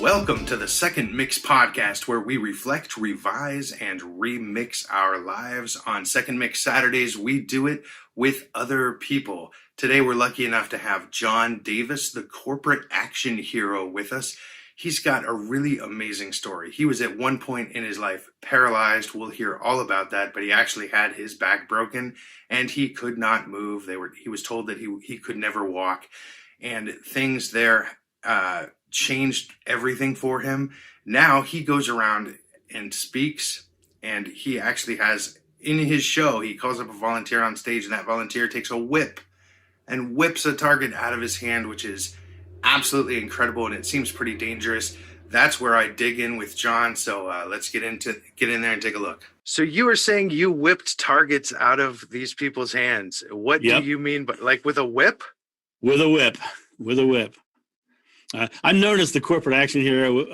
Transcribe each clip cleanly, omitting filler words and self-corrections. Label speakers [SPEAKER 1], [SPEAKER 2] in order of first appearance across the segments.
[SPEAKER 1] Welcome to the Second Mix podcast, where we reflect, revise, and remix our lives. On Second Mix Saturdays, we do it with other people. Today, we're lucky enough to have John Davis, the corporate action hero, with us. He's got a really amazing story. He was at one point in his life paralyzed. We'll hear all about that, but he actually had his back broken and he could not move. He was told that he could never walk, and things there changed everything for him. Now he goes around and speaks, and he actually has, in his show, he calls up a volunteer on stage, and that volunteer takes a whip and whips a target out of his hand, which is absolutely incredible, and it seems pretty dangerous. That's where I dig in with John. So let's get in there and take a look. So you were saying you whipped targets out of these people's hands. What do you mean by, like, with a whip?
[SPEAKER 2] With a whip. I'm known as the corporate action hero.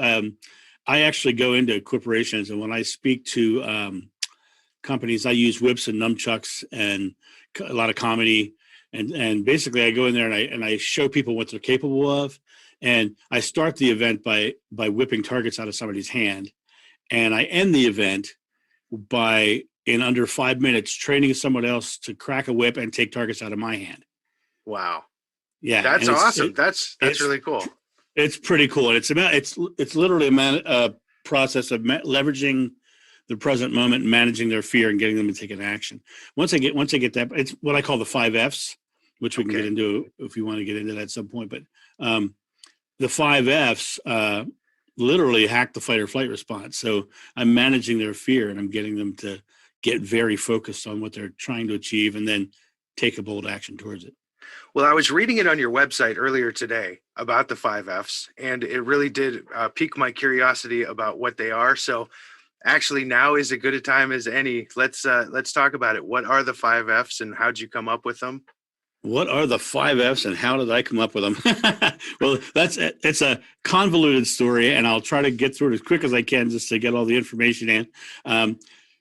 [SPEAKER 2] I actually go into corporations, and when I speak to companies, I use whips and nunchucks and a lot of comedy. And basically, I go in there and I show people what they're capable of. And I start the event by whipping targets out of somebody's hand. And I end the event by, in under 5 minutes, training someone else to crack a whip and take targets out of my hand.
[SPEAKER 1] Wow.
[SPEAKER 2] Yeah.
[SPEAKER 1] That's awesome. That's really cool.
[SPEAKER 2] It's pretty cool. And it's literally a process of leveraging the present moment and managing their fear and getting them to take an action. Once I get that, it's what I call the 5 Fs, which we can get into if you want to get into that at some point. But the 5 Fs literally hack the fight or flight response. So I'm managing their fear, and I'm getting them to get very focused on what they're trying to achieve and then take a bold action towards it.
[SPEAKER 1] Well, I was reading it on your website earlier today about the 5 Fs, and it really did pique my curiosity about what they are. So actually, now is as good a time as any. Let's talk about it. What are the 5 Fs, and how'd you come up with them?
[SPEAKER 2] What are the 5 Fs, and how did I come up with them? Well, it's a convoluted story, and I'll try to get through it as quick as I can just to get all the information in.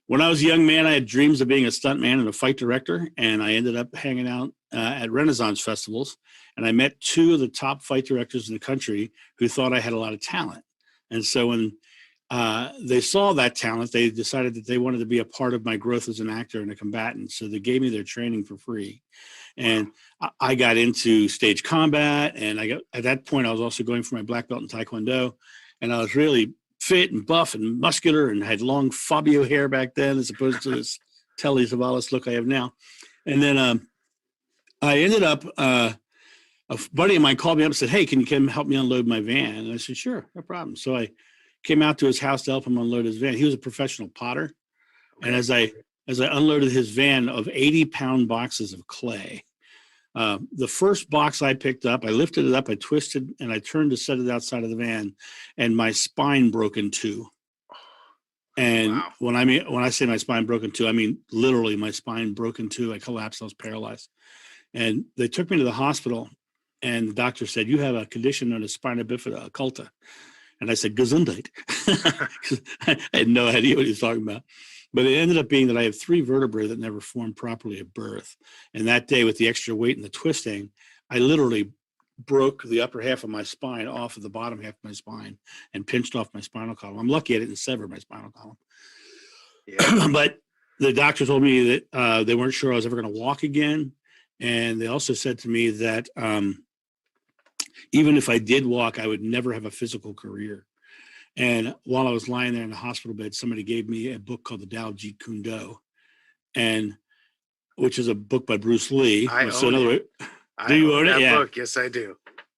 [SPEAKER 2] When I was a young man, I had dreams of being a stuntman and a fight director, and I ended up hanging out at Renaissance festivals, and I met 2 of the top fight directors in the country who thought I had a lot of talent. And so when they saw that talent, they decided that they wanted to be a part of my growth as an actor and a combatant. So they gave me their training for free. And I got into stage combat, and at that point, I was also going for my black belt in Taekwondo, and I was really fit and buff and muscular and had long Fabio hair back then, as opposed to this Telly Savalas look I have now. And then I ended up, a buddy of mine called me up and said, "Hey, can you come help me unload my van?" And I said, "Sure, no problem." So I came out to his house to help him unload his van. He was a professional potter. And as I unloaded his van of 80-pound boxes of clay, the first box I picked up, I lifted it up, I twisted, and I turned to set it outside of the van, and my spine broke in 2. And when I say my spine broke in 2, I mean literally my spine broke in 2. I collapsed. I was paralyzed. And they took me to the hospital, and the doctor said, "You have a condition known as spina bifida occulta." And I said, "Gesundheit." I had no idea what he was talking about. But it ended up being that I have 3 vertebrae that never formed properly at birth. And that day, with the extra weight and the twisting, I literally broke the upper half of my spine off of the bottom half of my spine and pinched off my spinal column. I'm lucky I didn't sever my spinal column. Yeah. But the doctor told me that they weren't sure I was ever going to walk again. And they also said to me that even if I did walk, I would never have a physical career. And while I was lying there in the hospital bed, somebody gave me a book called The Tao Jeet Kune Do, which is a book by Bruce Lee.
[SPEAKER 1] I
[SPEAKER 2] own
[SPEAKER 1] it.
[SPEAKER 2] Do you own it?
[SPEAKER 1] That book? Yes, I do.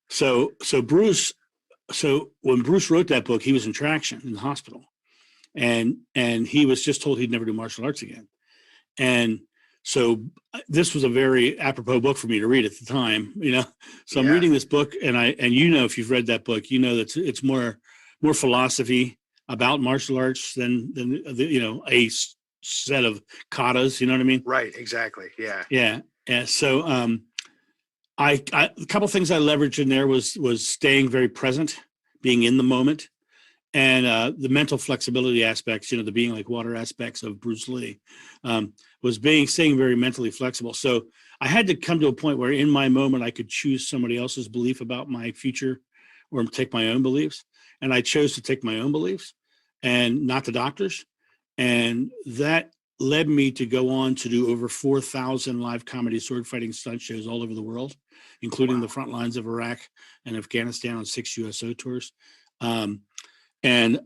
[SPEAKER 2] So when Bruce wrote that book, he was in traction in the hospital, and he was just told he'd never do martial arts again. And so this was a very apropos book for me to read at the time, So I'm reading this book, and if you've read that book, that it's more philosophy about martial arts than a set of katas. You know what I mean?
[SPEAKER 1] Right. Exactly. Yeah.
[SPEAKER 2] Yeah. Yeah. So a couple things I leveraged in there was staying very present, being in the moment, and the mental flexibility aspects, the being like water aspects of Bruce Lee, was staying very mentally flexible. So I had to come to a point where in my moment, I could choose somebody else's belief about my future or take my own beliefs. And I chose to take my own beliefs and not the doctor's. And that led me to go on to do over 4,000 live comedy sword fighting stunt shows all over the world, including the front lines of Iraq and Afghanistan on 6 USO tours. And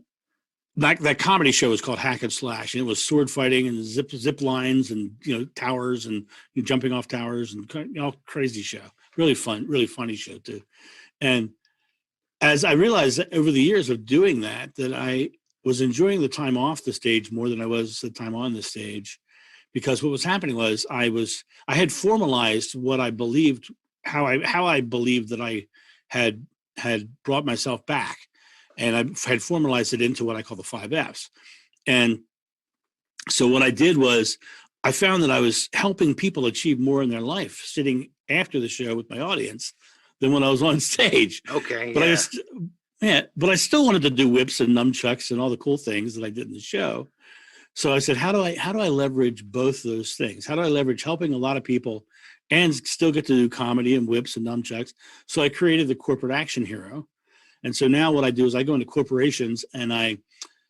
[SPEAKER 2] that comedy show was called Hack and Slash, and it was sword fighting and zip lines and towers and jumping off towers and all crazy show. Really fun, really funny show too. And as I realized that over the years of doing that I was enjoying the time off the stage more than I was the time on the stage, because what was happening was I had formalized what I believed, how I believed that I had brought myself back. And I had formalized it into what I call the 5 Fs. And so what I did was I found that I was helping people achieve more in their life sitting after the show with my audience than when I was on stage.
[SPEAKER 1] Okay.
[SPEAKER 2] But but I still wanted to do whips and nunchucks and all the cool things that I did in the show. So I said, how do I leverage both those things? How do I leverage helping a lot of people and still get to do comedy and whips and nunchucks? So I created the Corporate Action Hero. And so now what I do is I go into corporations and I,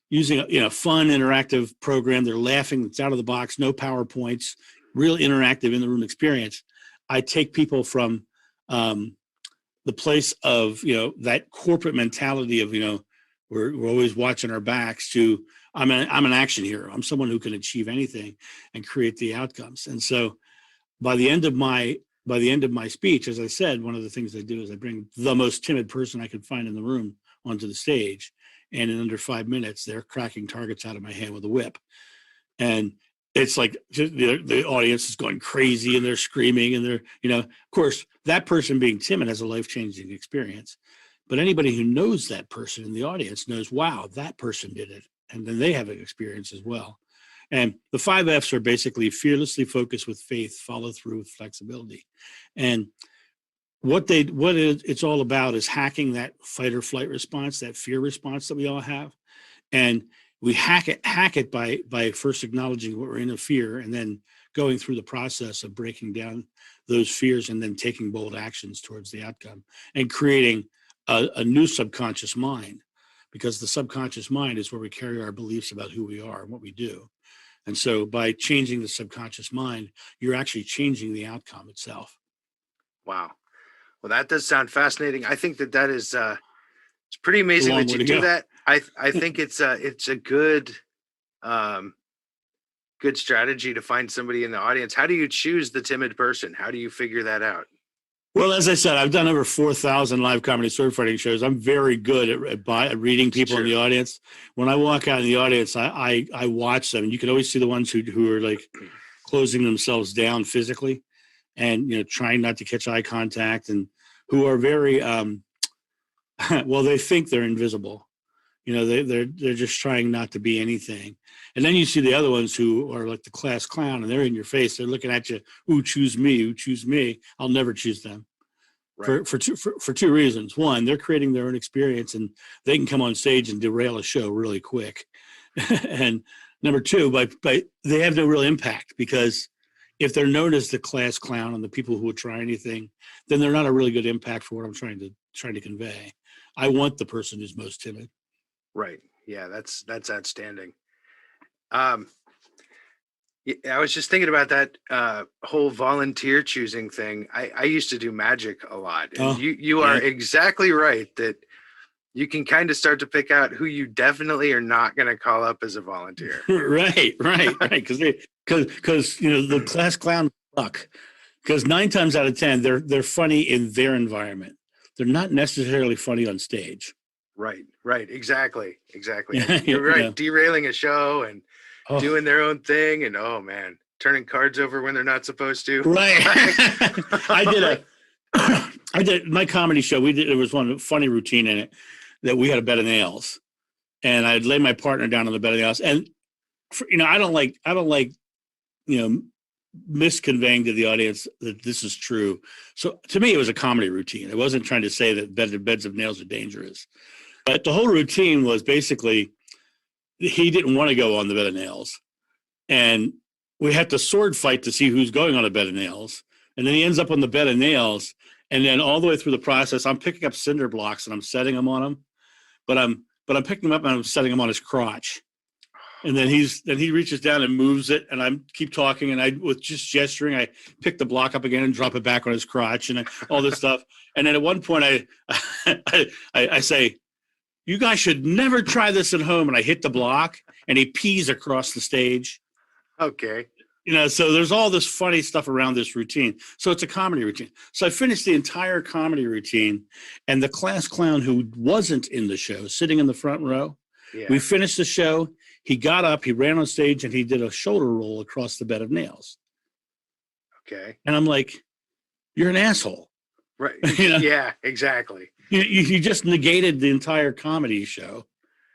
[SPEAKER 2] using a fun interactive program, they're laughing, it's out of the box, no PowerPoints, real interactive in the room experience. I take people from the place of that corporate mentality of we're always watching our backs to I'm an action hero. I'm someone who can achieve anything and create the outcomes. And so by the end of my speech, as I said, one of the things I do is I bring the most timid person I could find in the room onto the stage. And in under 5 minutes, they're cracking targets out of my hand with a whip. And it's like the audience is going crazy and they're screaming and they're, of course, that person being timid has a life-changing experience. But anybody who knows that person in the audience knows, wow, that person did it. And then they have an experience as well. And the 5 Fs are basically fearlessly focused with faith, follow through with flexibility. And it's all about is hacking that fight or flight response, that fear response that we all have. And we hack it by first acknowledging what we're in a fear and then going through the process of breaking down those fears and then taking bold actions towards the outcome and creating a new subconscious mind, because the subconscious mind is where we carry our beliefs about who we are and what we do. And so by changing the subconscious mind, you're actually changing the outcome itself.
[SPEAKER 1] Wow. Well, that does sound fascinating. I think that is it's pretty amazing that you do that. I think it's a good good strategy to find somebody in the audience. How do you choose the timid person? How do you figure that out?
[SPEAKER 2] Well, as I said, I've done over 4,000 live comedy sword fighting shows. I'm very good at reading people in the audience. When I walk out in the audience, I watch them. You can always see the ones who are like closing themselves down physically and, trying not to catch eye contact, and who are very, well, they think they're invisible. They're just trying not to be anything. And then you see the other ones who are like the class clown, and they're in your face. They're looking at you. Ooh, choose me. Ooh, choose me. I'll never choose them. Right. For two reasons. One, they're creating their own experience, and they can come on stage and derail a show really quick. And number two, but they have no real impact, because if they're known as the class clown and the people who would try anything, then they're not a really good impact for what I'm trying to convey. I want the person who's most timid.
[SPEAKER 1] Right. Yeah, that's outstanding. I was just thinking about that whole volunteer choosing thing. I used to do magic a lot. And you are exactly right that you can kind of start to pick out who you definitely are not going to call up as a volunteer.
[SPEAKER 2] Right. Because the class clown suck. Because 9 times out of 10, they're funny in their environment. They're not necessarily funny on stage.
[SPEAKER 1] Right. Exactly. You're right. Yeah. Derailing a show and doing their own thing, and oh man, turning cards over when they're not supposed to.
[SPEAKER 2] Right. I did my comedy show. There was one funny routine in it that we had a bed of nails, and I'd lay my partner down on the bed of nails, and I don't like misconveying to the audience that this is true. So to me, it was a comedy routine. I wasn't trying to say that beds of nails are dangerous. But the whole routine was basically he didn't want to go on the bed of nails. And we had to sword fight to see who's going on a bed of nails. And then he ends up on the bed of nails. And then all the way through the process, I'm picking up cinder blocks and I'm setting them on him. But I'm picking them up and I'm setting them on his crotch. And then he reaches down and moves it, and I keep talking, and I with just gesturing, I pick the block up again and drop it back on his crotch, and all this stuff. And then at one point, I say, "You guys should never try this at home." And I hit the block, and he pees across the stage.
[SPEAKER 1] Okay.
[SPEAKER 2] So there's all this funny stuff around this routine. So it's a comedy routine. So I finished the entire comedy routine, and the class clown who wasn't in the show, sitting in the front row, we finished the show. He got up, he ran on stage, and he did a shoulder roll across the bed of nails.
[SPEAKER 1] Okay.
[SPEAKER 2] And I'm like, you're an asshole.
[SPEAKER 1] Right. Yeah, exactly.
[SPEAKER 2] You just negated the entire comedy show.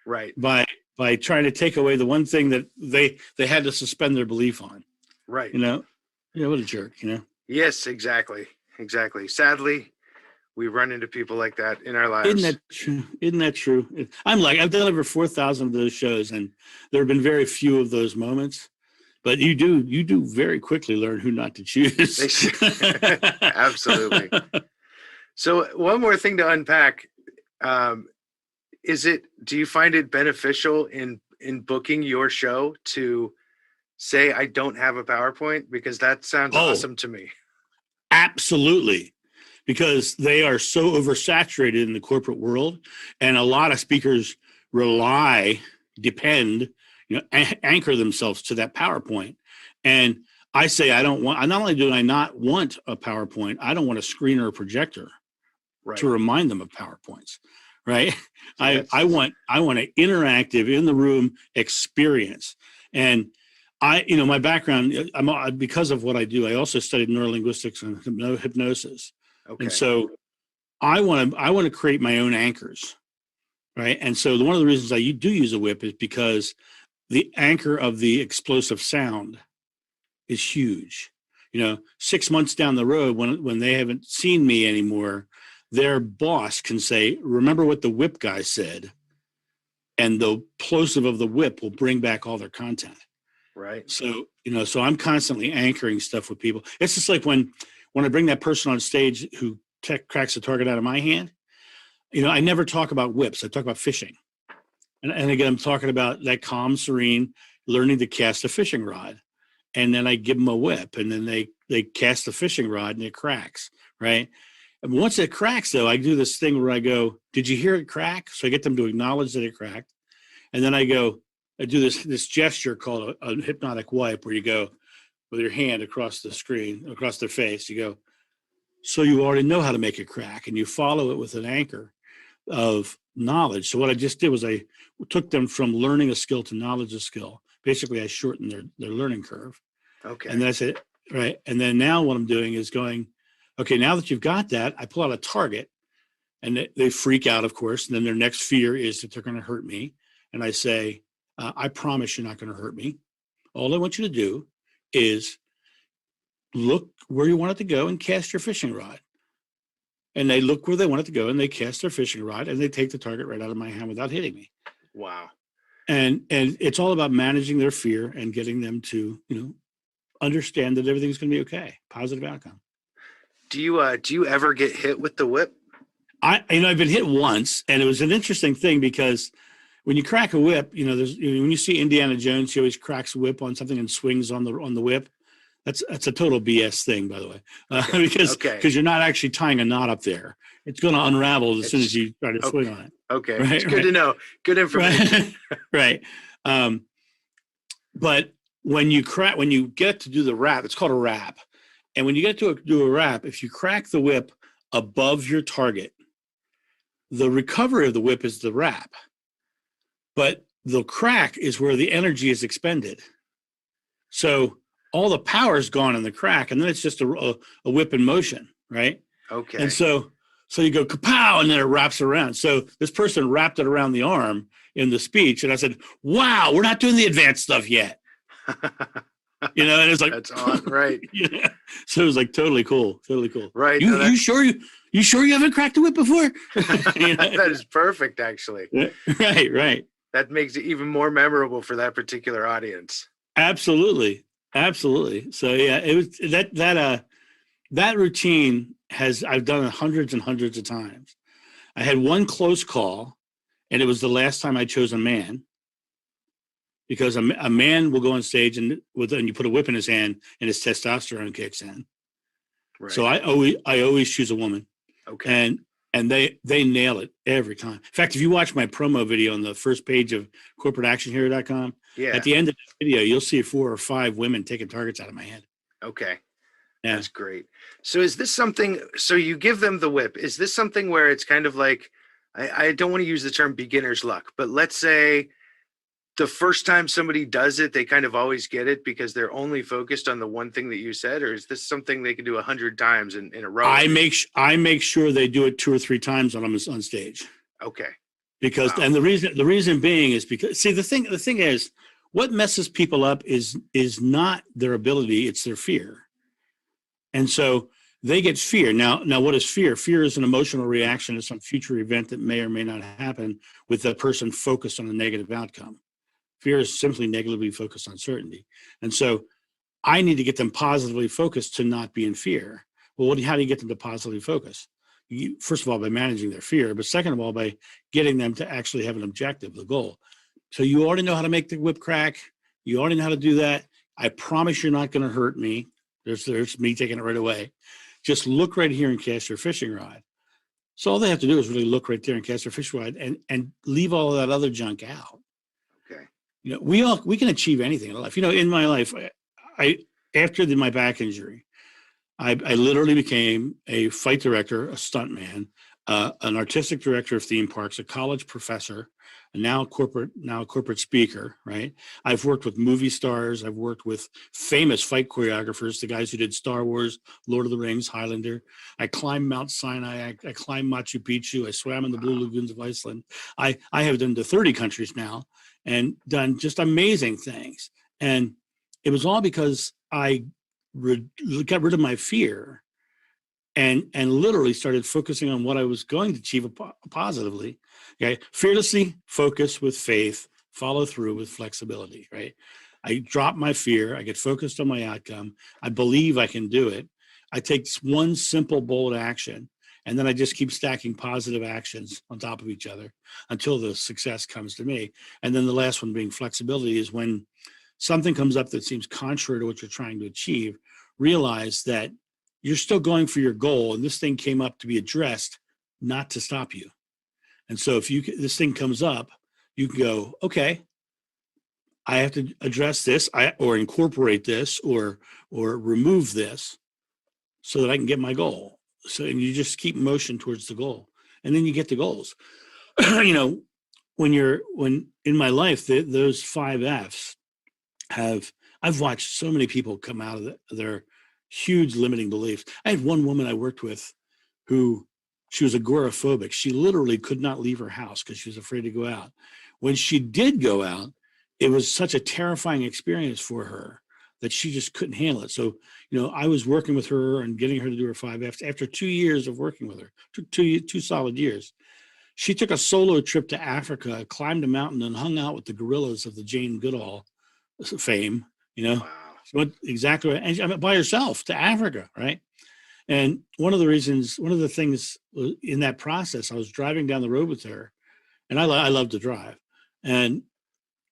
[SPEAKER 1] Right.
[SPEAKER 2] By trying to take away the one thing that they had to suspend their belief on.
[SPEAKER 1] Right.
[SPEAKER 2] Yeah, what a jerk,
[SPEAKER 1] Yes, exactly. Exactly. Sadly, we run into people like that in our lives.
[SPEAKER 2] Isn't that true? I've done over 4,000 of those shows, and there have been very few of those moments. But you do very quickly learn who not to choose.
[SPEAKER 1] Absolutely. So one more thing to unpack. Do you find it beneficial in booking your show to say, I don't have a PowerPoint? Because that sounds awesome to me.
[SPEAKER 2] Absolutely. Because they are so oversaturated in the corporate world, and a lot of speakers depend, anchor themselves to that PowerPoint. And I say, not only do I not want a PowerPoint, I don't want a screen or a projector to remind them of PowerPoints, right? Yes. I want an interactive in the room experience. And my background, because of what I do, I also studied neurolinguistics and hypnosis. Okay. And so I want to create my own anchors, right? And so one of the reasons I do use a whip is because the anchor of the explosive sound is huge. 6 months down the road, when they haven't seen me anymore, their boss can say, "Remember what the whip guy said," and the plosive of the whip will bring back all their content.
[SPEAKER 1] Right.
[SPEAKER 2] So so I'm constantly anchoring stuff with people. It's just like when I bring that person on stage who cracks the target out of my hand, I never talk about whips. I talk about fishing. And again, I'm talking about that calm, serene, learning to cast a fishing rod. And then I give them a whip, and then they cast the fishing rod and it cracks, right? And once it cracks, though, I do this thing where I go, "Did you hear it crack?" So I get them to acknowledge that it cracked. And then I do this gesture called a hypnotic wipe, where you go with your hand across the screen, across their face. You go, "So you already know how to make it crack," and you follow it with an anchor of knowledge. So what I just did was I took them from learning a skill to knowledge a skill. Basically, I shortened their learning curve.
[SPEAKER 1] Okay.
[SPEAKER 2] And then I said, right. And then now what I'm doing is going, okay, now that you've got that, I pull out a target, and they freak out, of course. And then their next fear is that they're going to hurt me. And I say, "I promise you're not going to hurt me. All I want you to do is look where you want it to go and cast your fishing rod." And they look where they want it to go, and they cast their fishing rod, and they take the target right out of my hand without hitting me.
[SPEAKER 1] Wow.
[SPEAKER 2] And it's all about managing their fear and getting them to, understand that everything's going to be okay. Positive outcome.
[SPEAKER 1] Do you ever get hit with the whip?
[SPEAKER 2] I've been hit once, and it was an interesting thing because when you crack a whip, there's when you see Indiana Jones, he always cracks a whip on something and swings on the whip. That's a total BS thing, by the way, because you're not actually tying a knot up there. It's going to unravel as soon as you try to swing on it.
[SPEAKER 1] Okay, right, it's good to know. Good information.
[SPEAKER 2] Right. But when you get to do the wrap, it's called a wrap. And when you get to do a wrap, if you crack the whip above your target, the recovery of the whip is the wrap. But the crack is where the energy is expended. So all the power is gone in the crack, and then it's just a whip in motion, right?
[SPEAKER 1] Okay.
[SPEAKER 2] And so you go kapow, and then it wraps around. So this person wrapped it around the arm in the speech, and I said, "Wow, we're not doing the advanced stuff yet." And it's like
[SPEAKER 1] that's awesome, right?
[SPEAKER 2] So it was like totally cool.
[SPEAKER 1] Right.
[SPEAKER 2] You sure You sure you haven't cracked a whip before?
[SPEAKER 3] That is perfect, actually.
[SPEAKER 2] Right.
[SPEAKER 3] That makes it even more memorable for that particular audience.
[SPEAKER 2] Absolutely. So yeah, it was that routine I've done it hundreds and hundreds of times. I had one close call, and it was the last time I chose a man, because a man will go on stage and you put a whip in his hand and his testosterone kicks in. Right. So I always choose a woman.
[SPEAKER 3] Okay.
[SPEAKER 2] And they nail it every time. In fact, if you watch my promo video on the first page of corporateactionhero.com, at the end of the video, you'll see 4 or 5 women taking targets out of my hand.
[SPEAKER 3] Okay.
[SPEAKER 2] Yeah.
[SPEAKER 3] That's great. So is this something, so you give them the whip. Is this something where it's kind of like, I don't want to use the term beginner's luck, but let's say the first time somebody does it, they kind of always get it because they're only focused on the one thing that you said? Or is this something they can do 100 times in a row?
[SPEAKER 2] I make sure they do it 2 or 3 times when I'm on stage.
[SPEAKER 3] Okay.
[SPEAKER 2] Because, and the reason being is because, see, the thing is, what messes people up is not their ability, it's their fear. And so they get fear. Now, what is fear? Fear is an emotional reaction to some future event that may or may not happen with the person focused on a negative outcome. Fear is simply negatively focused on certainty. And so I need to get them positively focused to not be in fear. Well, how do you get them to positively focus? First of all, by managing their fear, but second of all, by getting them to actually have an objective, the goal. So you already know how to make the whip crack. You already know how to do that. I promise you're not going to hurt me. There's me taking it right away. Just look right here and cast your fishing rod. So all they have to do is really look right there and cast their fishing rod and leave all of that other junk out.
[SPEAKER 3] Okay.
[SPEAKER 2] We can achieve anything in life. In my life, after my back injury, I literally became a fight director, a stuntman, an artistic director of theme parks, a college professor, and now a corporate speaker, right? I've worked with movie stars. I've worked with famous fight choreographers, the guys who did Star Wars, Lord of the Rings, Highlander. I climbed Mount Sinai. I climbed Machu Picchu. I swam in the Blue Lagoons of Iceland. I have done to 30 countries now and done just amazing things. And it was all because I got rid of my fear and literally started focusing on what I was going to achieve positively. Okay, fearlessly focus with faith, follow through with flexibility. Right, I drop my fear. I get focused on my outcome. I believe I can do it. I take one simple, bold action, and then I just keep stacking positive actions on top of each other until the success comes to me. And then the last one being flexibility is when something comes up that seems contrary to what you're trying to achieve, realize that you're still going for your goal, and this thing came up to be addressed, not to stop you. And so if this thing comes up, you can go, okay, I have to address this, or incorporate this, or remove this, so that I can get my goal. So, and you just keep motion towards the goal, and then you get the goals. When in my life, those 5 F's I've watched so many people come out of their huge limiting beliefs. I had one woman I worked with who, she was agoraphobic. She literally could not leave her house because she was afraid to go out. When she did go out, it was such a terrifying experience for her that she just couldn't handle it. So, I was working with her and getting her to do her 5 F's. After 2 years of working with her, took two solid years, she took a solo trip to Africa, climbed a mountain, and hung out with the gorillas of the Jane Goodall fame.
[SPEAKER 3] Wow.
[SPEAKER 2] She went exactly, and she went by herself to Africa, right? And one of the things in that process, I was driving down the road with her, and I love to drive, and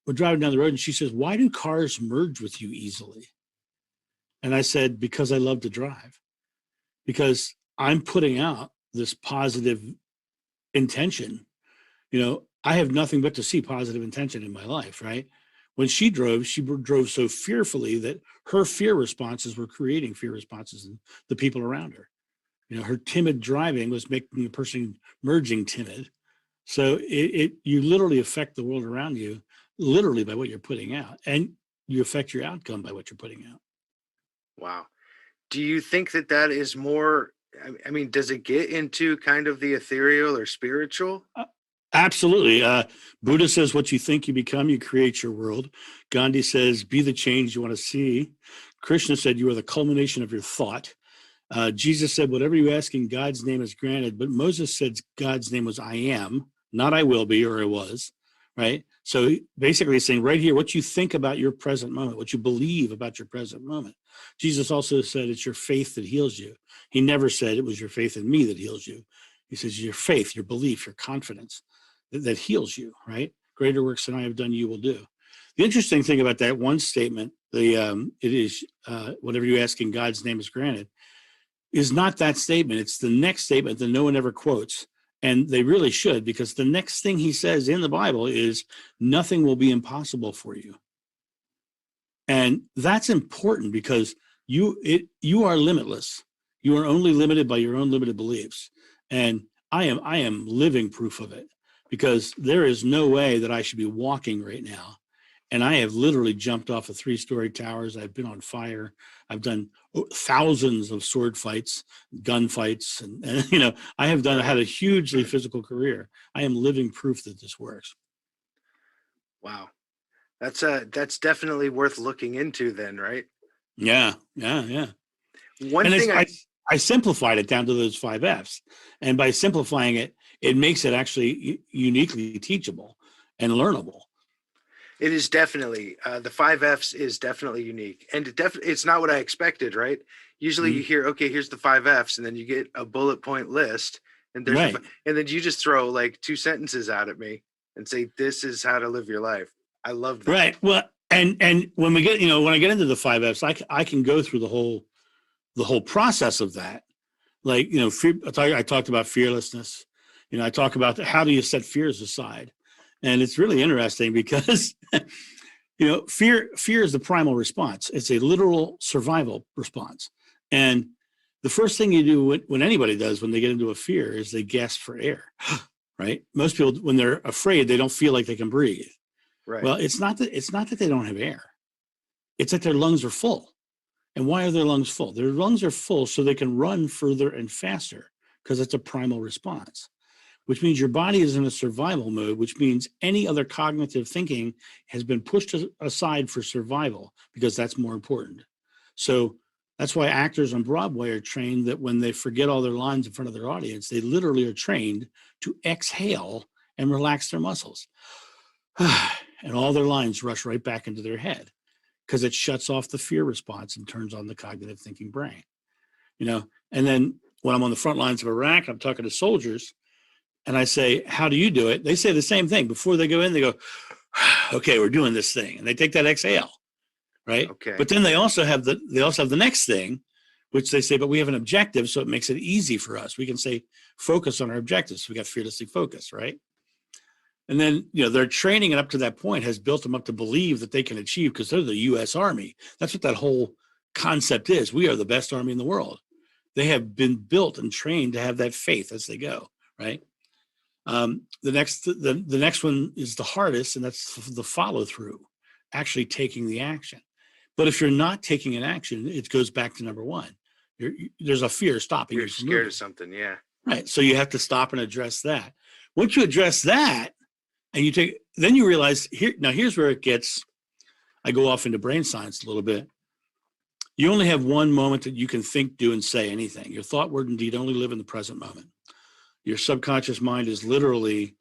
[SPEAKER 2] we're driving down the road, and she says, "Why do cars merge with you easily?" And I said, "Because I love to drive, because I'm putting out this positive intention. I have nothing but to see positive intention in my life, right?" When she drove so fearfully that her fear responses were creating fear responses in the people around her. Her timid driving was making the person merging timid. So you literally affect the world around you literally by what you're putting out, and you affect your outcome by what you're putting out.
[SPEAKER 3] Wow. Do you think that is more, I mean, does it get into kind of the ethereal or spiritual?
[SPEAKER 2] Absolutely. Buddha says, what you think you become, you create your world. Gandhi says, be the change you want to see. Krishna said, you are the culmination of your thought. Jesus said, whatever you ask in God's name is granted. But Moses said God's name was I am, not I will be or I was, right? So basically saying right here, what you think about your present moment, what you believe about your present moment. Jesus also said it's your faith that heals you. He never said it was your faith in me that heals you. He says your faith, your belief, your confidence that heals you, right? Greater works than I have done, you will do. The interesting thing about that one statement, it is whatever you ask in God's name is granted, is not that statement. It's the next statement that no one ever quotes. And they really should, because the next thing he says in the Bible is nothing will be impossible for you. And that's important because you are limitless. You are only limited by your own limited beliefs. And I am living proof of it, because there is no way that I should be walking right now. And I have literally jumped off of 3-story towers. I've been on fire. I've done thousands of sword fights, gun fights. And you know, I had a hugely physical career. I am living proof that this works.
[SPEAKER 3] Wow. That's definitely worth looking into then, right?
[SPEAKER 2] Yeah.
[SPEAKER 3] One thing
[SPEAKER 2] I simplified it down to those 5 F's. And by simplifying it, it makes it actually uniquely teachable and learnable.
[SPEAKER 3] It is definitely the 5 F's is definitely unique, and it's not what I expected. Right? Usually, you hear, okay, here's the 5 F's, and then you get a bullet point list, and there's and then you just throw like 2 sentences out at me and say, "This is how to live your life." I love that.
[SPEAKER 2] Right. Well, and when we get, when I get into the 5 F's, I can go through the whole process of that. Like, I talked about fearlessness. I talk about how do you set fears aside. And it's really interesting because, fear is the primal response. It's a literal survival response. And the first thing you do when anybody does when they get into a fear is they gasp for air, right? Most people, when they're afraid, they don't feel like they can breathe.
[SPEAKER 3] Right.
[SPEAKER 2] Well, it's not that they don't have air. It's that their lungs are full. And why are their lungs full? Their lungs are full so they can run further and faster, because it's a primal response, which means your body is in a survival mode, which means any other cognitive thinking has been pushed aside for survival, because that's more important. So that's why actors on Broadway are trained that when they forget all their lines in front of their audience, they literally are trained to exhale and relax their muscles. And all their lines rush right back into their head, because it shuts off the fear response and turns on the cognitive thinking brain. And then when I'm on the front lines of Iraq, I'm talking to soldiers, and I say, how do you do it? They say the same thing. Before they go in, they go, okay, we're doing this thing. And they take that exhale, right?
[SPEAKER 3] Okay.
[SPEAKER 2] But then they also have the next thing, which they say, but we have an objective, so it makes it easy for us. We can say, focus on our objectives. We got fearlessly focused, right? And then, their training and up to that point has built them up to believe that they can achieve, because they're the U.S. Army. That's what that whole concept is. We are the best army in the world. They have been built and trained to have that faith as they go, right? The next one is the hardest, and that's the follow through, actually taking the action. But if you're not taking an action, it goes back to number one. There's a fear stopping you.
[SPEAKER 3] You're scared of something, yeah.
[SPEAKER 2] Right. So you have to stop and address that. Once you address that, and then you realize here's where it gets. I go off into brain science a little bit. You only have one moment that you can think, do, and say anything. Your thought, word, and deed only live in the present moment. Your subconscious mind is literally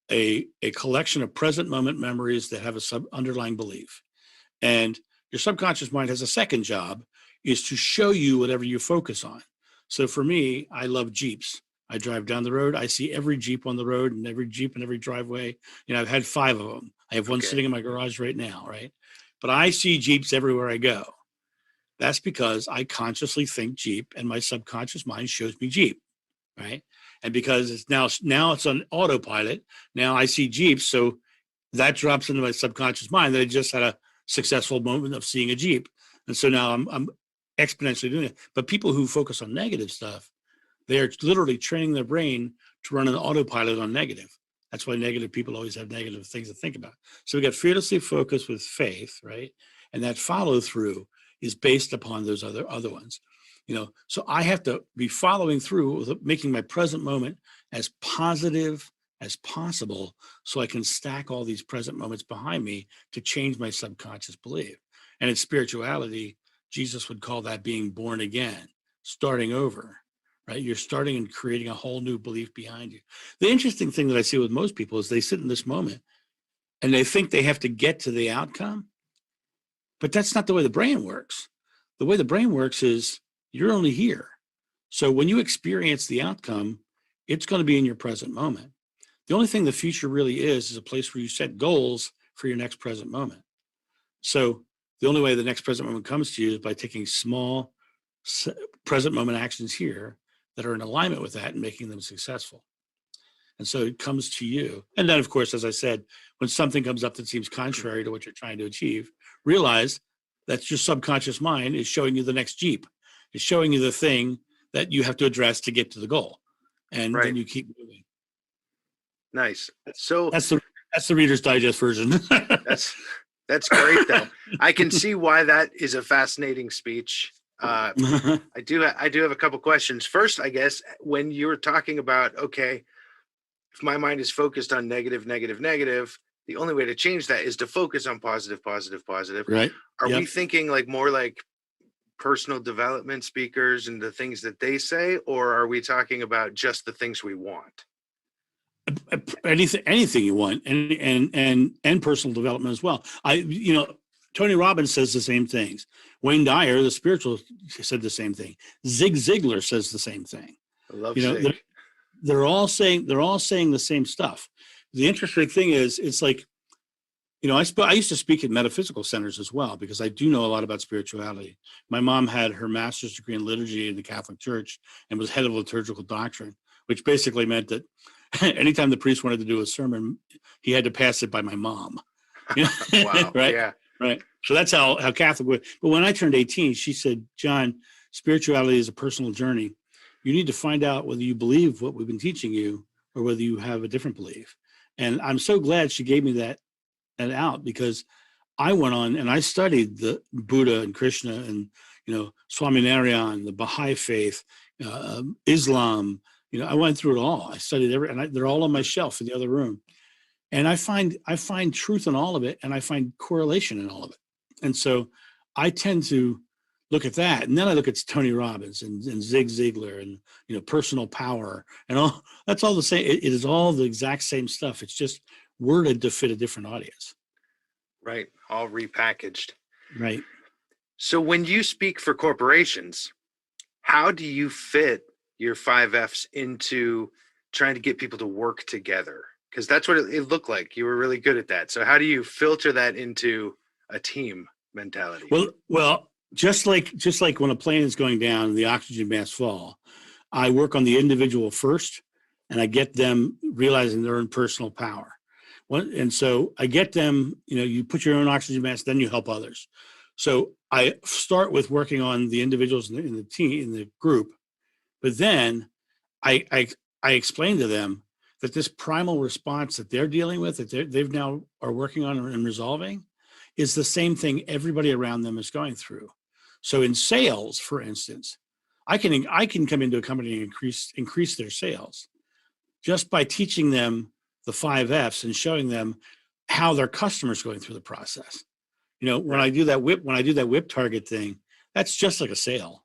[SPEAKER 2] a collection of present moment memories that have a underlying belief. And your subconscious mind has a second job, is to show you whatever you focus on. So for me, I love Jeeps. I drive down the road. I see every Jeep on the road and every Jeep in every driveway. I've had 5 of them. I have one sitting in my garage right now, right? But I see Jeeps everywhere I go. That's because I consciously think Jeep, and my subconscious mind shows me Jeep, right? And because it's now it's on autopilot. Now I see Jeeps, so that drops into my subconscious mind that I just had a successful moment of seeing a Jeep, and so now I'm exponentially doing it. But people who focus on negative stuff, they are literally training their brain to run an autopilot on negative. That's why negative people always have negative things to think about. So we got fearlessly focused with faith, right? And that follow through is based upon those other ones. So I have to be following through with making my present moment as positive as possible, so I can stack all these present moments behind me to change my subconscious belief. And in spirituality, Jesus would call that being born again. starting over, right? You're starting and creating a whole new belief behind you. The interesting thing that I see with most people is they sit in this moment and they think they have to get to the outcome, but that's not the way the brain works. The way the brain works is you're only here. So when you experience the outcome, it's going to be in your present moment. The only thing the future really is a place where you set goals for your next present moment. So the only way the next present moment comes to you is by taking small present moment actions here that are in alignment with that and making them successful. And so it comes to you. And then, of course, as I said, when something comes up that seems contrary to what you're trying to achieve, realize that your subconscious mind is showing you the next Jeep. It's showing you the thing that you have to address to get to the goal. And then you keep moving.
[SPEAKER 3] Nice. So
[SPEAKER 2] that's the Reader's Digest version.
[SPEAKER 3] that's great, though. I can see why that is a fascinating speech. I do have a couple questions. First, I guess, when you were talking about, okay, if my mind is focused on negative, the only way to change that is to focus on positive.
[SPEAKER 2] Right.
[SPEAKER 3] Are we thinking like more like personal development speakers and the things that they say, or are we talking about just the things we want?
[SPEAKER 2] Anything you want, and personal development as well. Tony Robbins says the same things. Wayne Dyer, the spiritual, said the same thing. Zig Ziglar says the same thing.
[SPEAKER 3] I love Zig.
[SPEAKER 2] They're all saying the same stuff. The interesting thing is, it's like, I used to speak at metaphysical centers as well, because I do know a lot about spirituality. My mom had her master's degree in liturgy in the Catholic Church and was head of liturgical doctrine, which basically meant that anytime the priest wanted to do a sermon, he had to pass it by my mom.
[SPEAKER 3] Wow.
[SPEAKER 2] Right?
[SPEAKER 3] Yeah.
[SPEAKER 2] Right. So that's how Catholic was. But when I turned 18, she said, John, spirituality is a personal journey. You need to find out whether you believe what we've been teaching you or whether you have a different belief. And I'm so glad she gave me that out, because I went on and I studied the Buddha and Krishna and, Swaminarayan, the Baha'i faith, Islam. I went through it all. I studied they're all on my shelf in the other room. And I find truth in all of it, and I find correlation in all of it. And so I tend to look at that. And then I look at Tony Robbins and Zig Ziglar and, personal power and all. That's all the same. It is all the exact same stuff. It's just worded to fit a different audience.
[SPEAKER 3] Right. All repackaged.
[SPEAKER 2] Right.
[SPEAKER 3] So when you speak for corporations, how do you fit your 5 F's into trying to get people to work together? Because that's what it looked like. You were really good at that. So how do you filter that into a team mentality?
[SPEAKER 2] Well, just like when a plane is going down and the oxygen masks fall, I work on the individual first, and I get them realizing their own personal power. And so I get them, you put your own oxygen mask, then you help others. So I start with working on the individuals in the team, in the group, but then I explain to them that this primal response that they're dealing with, that they've now are working on and resolving, is the same thing everybody around them is going through. So in sales, for instance, I can come into a company and increase their sales just by teaching them the 5 F's and showing them how their customers going through the process. When I do that whip target thing, that's just like a sale,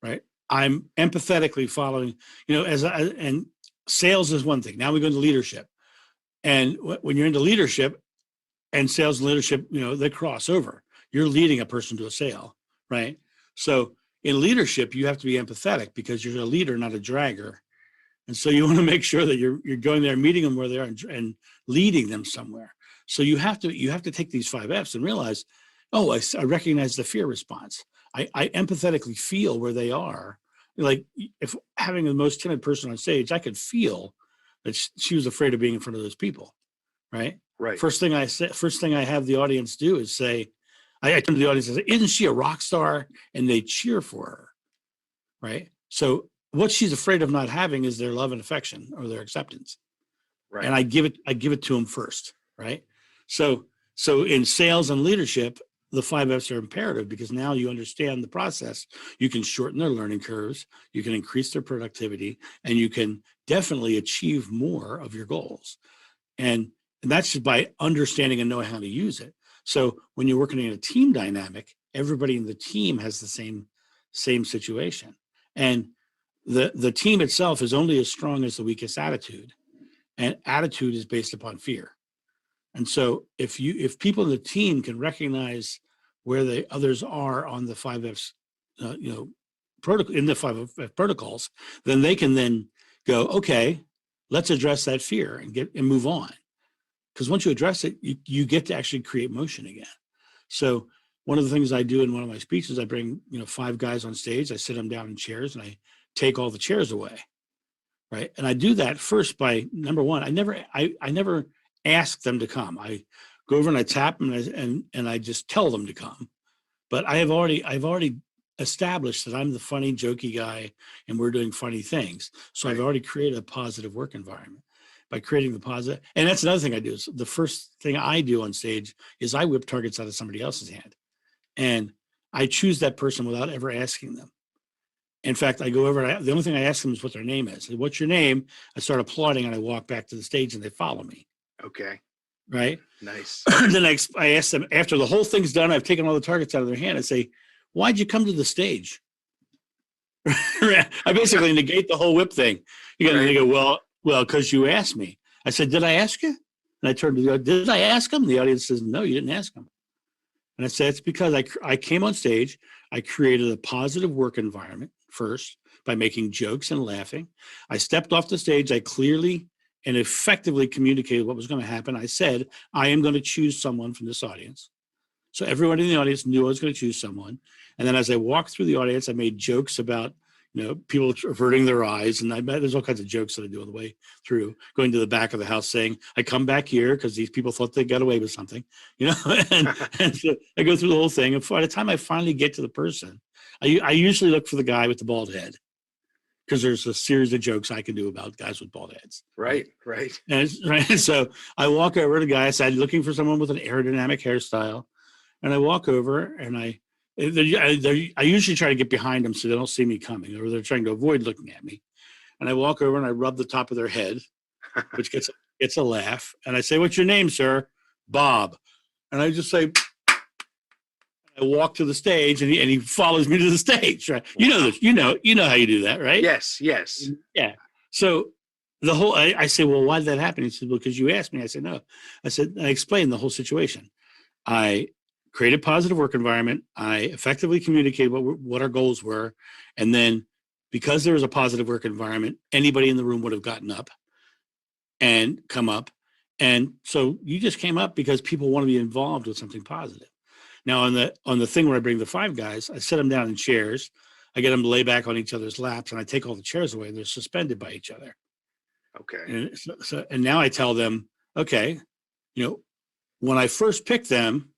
[SPEAKER 2] right? I'm empathetically following, and sales is one thing. Now we go into leadership. And when you're into leadership and sales and leadership, they cross over. You're leading a person to a sale, right? So in leadership, you have to be empathetic because you're a leader, not a dragger. And so you want to make sure that you're going there, meeting them where they are and leading them somewhere. So you have to take these 5 F's and realize, I recognize the fear response. I empathetically feel where they are. Like, if having the most timid person on stage, I could feel that she was afraid of being in front of those people, right?
[SPEAKER 3] Right.
[SPEAKER 2] First thing I have the audience do is say, I turn to the audience and say, "Isn't she a rock star?" And they cheer for her, right? So what she's afraid of not having is their love and affection or their acceptance,
[SPEAKER 3] right?
[SPEAKER 2] And I give it to them first, right? So in sales and leadership, the 5 F's are imperative because now you understand the process. You can shorten their learning curves, you can increase their productivity, and you can definitely achieve more of your goals. And that's just by understanding and knowing how to use it. So when you're working in a team dynamic, everybody in the team has the same situation. And the team itself is only as strong as the weakest attitude, and attitude is based upon fear. And so if people in the team can recognize where the others are on the 5Fs, protocol, in the 5F protocols, then they can then go, okay, let's address that fear and move on. Because once you address it, you get to actually create motion again. So one of the things I do in one of my speeches, I bring 5 guys on stage, I sit them down in chairs, and I take all the chairs away, right? And I do that first by, number one, I never ask them to come. I go over and I tap them and I just tell them to come. But I've already established that I'm the funny, jokey guy, and we're doing funny things. So I've already created a positive work environment by creating the positive. And that's another thing I do. Is the first thing I do on stage is I whip targets out of somebody else's hand, and I choose that person without ever asking them. In fact, I go over, the only thing I ask them is what their name is. What's your name? I start applauding, and I walk back to the stage, and they follow me.
[SPEAKER 3] Okay.
[SPEAKER 2] Right.
[SPEAKER 3] Nice.
[SPEAKER 2] Then I ask them, after the whole thing's done, I've taken all the targets out of their hand. I say, why'd you come to the stage? I basically negate the whole whip thing. They go, well, because you asked me. I said, did I ask you? And I turned to the audience, did I ask him? The audience says, no, you didn't ask him. And I said, it's because I came on stage. I created a positive work environment first by making jokes and laughing. I stepped off the stage. I clearly and effectively communicated what was going to happen. I said, I am going to choose someone from this audience. So everyone in the audience knew I was going to choose someone. And then as I walked through the audience, I made jokes about, people averting their eyes. And there's all kinds of jokes that I do on the way through, going to the back of the house saying, I come back here because these people thought they got away with something, and so I go through the whole thing. And by the time I finally get to the person, I usually look for the guy with the bald head, because there's a series of jokes I can do about guys with bald heads.
[SPEAKER 3] Right.
[SPEAKER 2] And so I walk over to the guy. I said, looking for someone with an aerodynamic hairstyle. And I walk over, and I usually try to get behind them so they don't see me coming, or they're trying to avoid looking at me. And I walk over and I rub the top of their head, which gets a laugh. And I say, what's your name, sir? Bob. And I just say, I walk to the stage, and he follows me to the stage. Right? You know this. You know how you do that, right?
[SPEAKER 3] Yes.
[SPEAKER 2] Yeah. So the whole, I say, well, why did that happen? He said, well, because you asked me. I said, no. I explained the whole situation. I created a positive work environment. I effectively communicated what our goals were. And then because there was a positive work environment, anybody in the room would have gotten up and come up. And so you just came up because people want to be involved with something positive. Now on the thing where I bring the 5 guys, I set them down in chairs. I get them to lay back on each other's laps, and I take all the chairs away. They're suspended by each other.
[SPEAKER 3] Okay.
[SPEAKER 2] And now I tell them, okay, when I first picked them,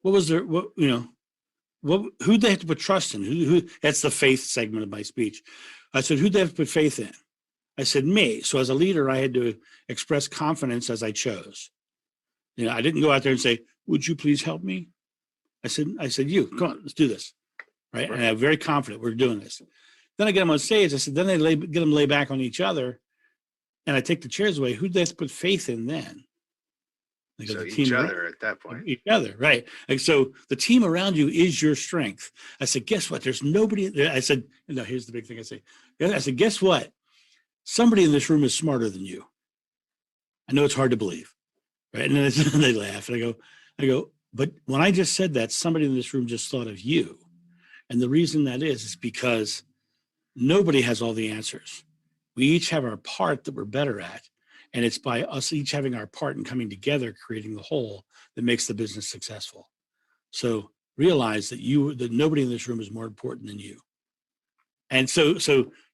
[SPEAKER 2] who'd they have to put trust in? Who? That's the faith segment of my speech. I said, who'd they have to put faith in? I said, me. So as a leader, I had to express confidence as I chose. I didn't go out there and say, would you please help me? I said, you, come on, let's do this. Right. And I'm very confident we're doing this. Then I get them on stage. I said, then get them lay back on each other. And I take the chairs away. Who'd they have to put faith in then?
[SPEAKER 3] So each other at that point.
[SPEAKER 2] Each other, right. And so the team around you is your strength. I said, guess what? There's nobody there. I said, no, here's the big thing I said, guess what? Somebody in this room is smarter than you. I know it's hard to believe. Right. And then they laugh. And I go, but when I just said that, somebody in this room just thought of you. And the reason that is because nobody has all the answers. We each have our part that we're better at. And it's by us each having our part and coming together, creating the whole, that makes the business successful. So realize that nobody in this room is more important than you. And so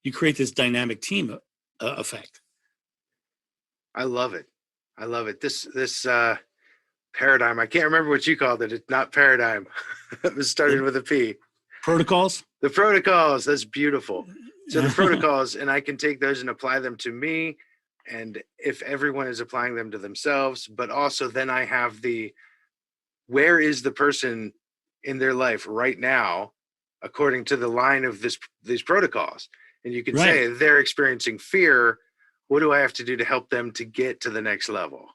[SPEAKER 2] you create this dynamic team effect.
[SPEAKER 3] I love it. This paradigm, I can't remember what you called it. It's not paradigm. It was started with a P.
[SPEAKER 2] Protocols?
[SPEAKER 3] The protocols. That's beautiful. So the protocols, and I can take those and apply them to me. And if everyone is applying them to themselves, but also then I have where is the person in their life right now, according to the line of these protocols. And you can say they're experiencing fear. What do I have to do to help them to get to the next level?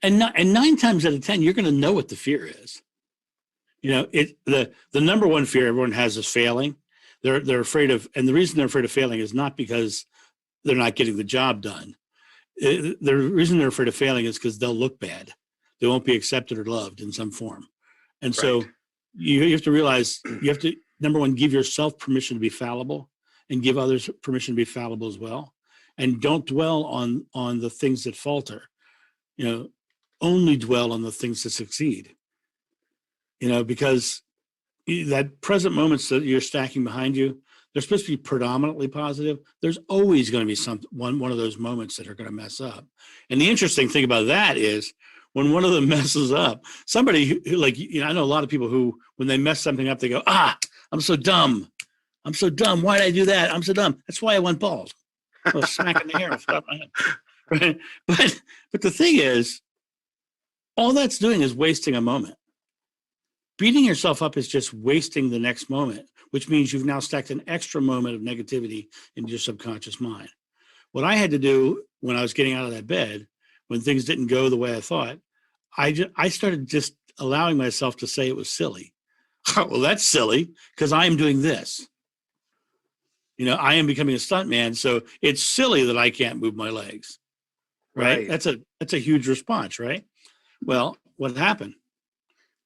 [SPEAKER 2] And 9 times out of 10, you're going to know what the fear is. The number one fear everyone has is failing. They're afraid of, and the reason they're afraid of failing is not because they're not getting the job done. The reason they're afraid of failing is because they'll look bad. They won't be accepted or loved in some form. And so
[SPEAKER 3] Right.
[SPEAKER 2] you have to realize, you have to, number one, give yourself permission to be fallible and give others permission to be fallible as well. And don't dwell on the things that falter, only dwell on the things that succeed, because that present moments that you're stacking behind you, they're supposed to be predominantly positive. There's always going to be one of those moments that are going to mess up. And the interesting thing about that is when one of them messes up, somebody who, I know a lot of people who, when they mess something up, they go, I'm so dumb. I'm so dumb. Why did I do that? I'm so dumb. That's why I went bald. I was smacking the hair off the top of my head. Right? But the thing is, all that's doing is wasting a moment. Beating yourself up is just wasting the next moment, which means you've now stacked an extra moment of negativity into your subconscious mind. What I had to do when I was getting out of that bed, when things didn't go the way I thought, I started just allowing myself to say it was silly. Well, that's silly because I am doing this. I am becoming a stuntman, so it's silly that I can't move my legs. Right? That's a huge response, right? Well, what happened?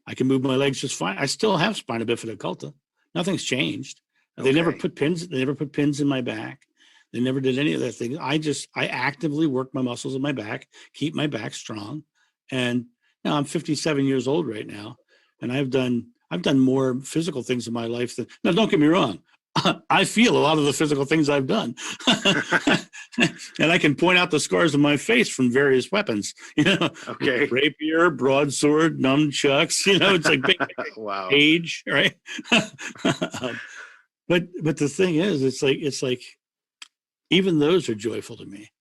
[SPEAKER 2] I can move my legs just fine. I still have spina bifida occulta. Nothing's changed. They never put pins. They never put pins in my back. They never did any of that thing. I actively work my muscles in my back, keep my back strong. And now I'm 57 years old right now, and I've done more physical things in my life than. Now, don't get me wrong. I feel a lot of the physical things I've done, and I can point out the scars on my face from various weapons.
[SPEAKER 3] Okay.
[SPEAKER 2] Rapier, broadsword, nunchucks. It's like big
[SPEAKER 3] wow.
[SPEAKER 2] age, right? But the thing is, it's like even those are joyful to me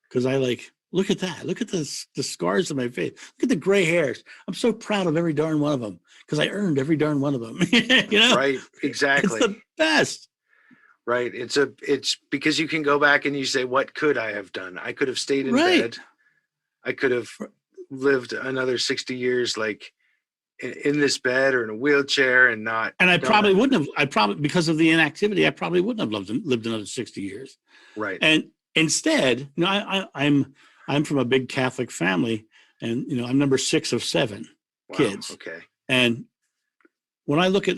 [SPEAKER 2] because I look at that. Look at the scars on my face. Look at the gray hairs. I'm so proud of every darn one of them because I earned every darn one of them.
[SPEAKER 3] Right. Exactly.
[SPEAKER 2] It's the best.
[SPEAKER 3] Right. It's because you can go back and you say, what could I have done? I could have stayed in bed. I could have lived another 60 years in this bed or in a wheelchair and not.
[SPEAKER 2] And I probably wouldn't have. Because of the inactivity, I probably wouldn't have lived another 60 years.
[SPEAKER 3] Right.
[SPEAKER 2] And instead, I'm from a big Catholic family, and I'm number 6 of 7 kids.
[SPEAKER 3] Okay.
[SPEAKER 2] And when I look at,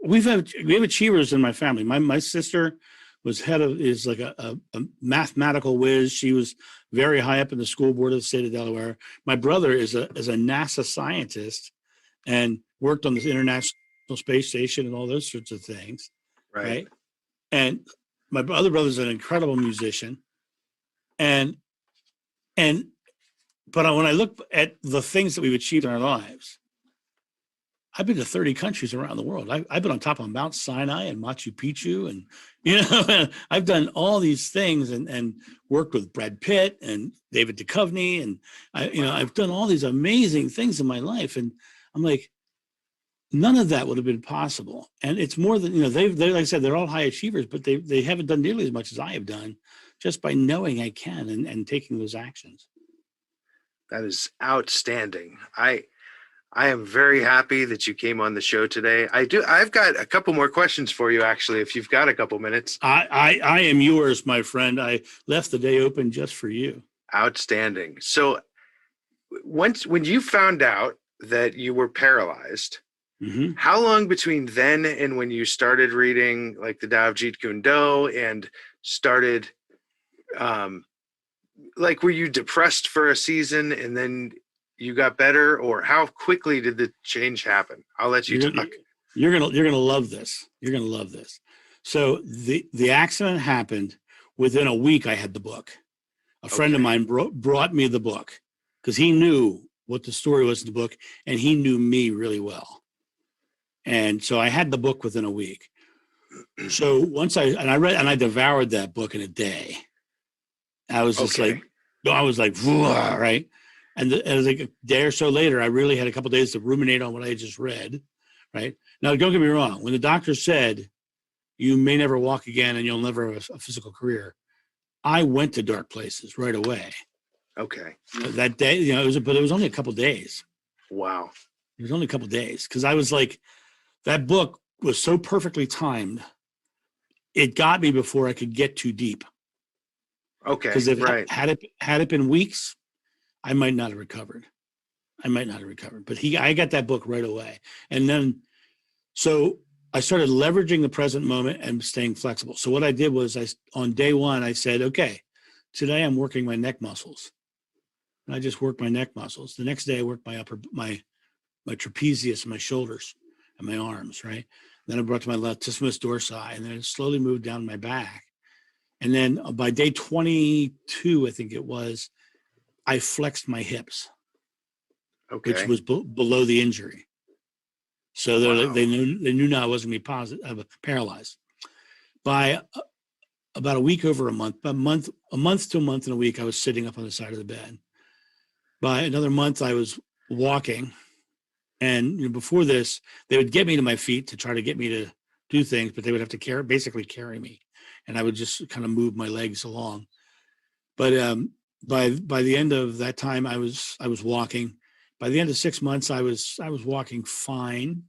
[SPEAKER 2] we have achievers in my family. My sister is like a mathematical whiz. She was very high up in the school board of the state of Delaware. My brother is a NASA scientist and worked on this International Space Station and all those sorts of things. Right. And my other brother's an incredible musician. But when I look at the things that we've achieved in our lives, I've been to 30 countries around the world. I've been on top of Mount Sinai and Machu Picchu, and I've done all these things and worked with Brad Pitt and David Duchovny, and I've done all these amazing things in my life, and I'm like, none of that would have been possible. And it's more than they like I said, they're all high achievers, but they haven't done nearly as much as I have done, just by knowing I can and taking those actions.
[SPEAKER 3] That is outstanding. I am very happy that you came on the show today. I've got a couple more questions for you, actually, if you've got a couple minutes.
[SPEAKER 2] I am yours, my friend. I left the day open just for you.
[SPEAKER 3] Outstanding. So when you found out that you were paralyzed,
[SPEAKER 2] mm-hmm.
[SPEAKER 3] How long between then and when you started reading like the Tao of Jeet Kune Do and started, were you depressed for a season and then you got better, or how quickly did the change happen? I'll let you talk.
[SPEAKER 2] You're gonna love this. You're gonna love this. So the accident happened within a week. I had the book. A friend of mine brought me the book because he knew what the story was in the book, and he knew me really well. And so I had the book within a week. So once I read and I devoured that book in a day. I was just right. And it was like a day or so later, I really had a couple of days to ruminate on what I had just read. Right now, don't get me wrong. When the doctor said you may never walk again and you'll never have a physical career, I went to dark places right away.
[SPEAKER 3] Okay.
[SPEAKER 2] That day, but it was only a couple of days.
[SPEAKER 3] Wow.
[SPEAKER 2] It was only a couple of days because I was like, that book was so perfectly timed it got me before I could get too deep.
[SPEAKER 3] Okay.
[SPEAKER 2] Because if
[SPEAKER 3] Right.
[SPEAKER 2] had it been weeks, I might not have recovered. But I got that book right away. And then, so I started leveraging the present moment and staying flexible. So what I did was on day one, I said, okay, today I'm working my neck muscles. And I just worked my neck muscles. The next day I worked my trapezius and my shoulders and my arms, right? Then I brought to my latissimus dorsi, and then it slowly moved down my back. And then by day 22, I think it was, I flexed my hips,
[SPEAKER 3] Okay.
[SPEAKER 2] which was below the injury. So
[SPEAKER 3] Wow.
[SPEAKER 2] they knew now I wasn't going to be paralyzed. By about a week over a month to a month and a week, I was sitting up on the side of the bed. By another month, I was walking. And before this, they would get me to my feet to try to get me to do things, but they would have to basically carry me. And I would just kind of move my legs along. But by the end of that time, I was walking. By the end of 6 months, I was walking fine,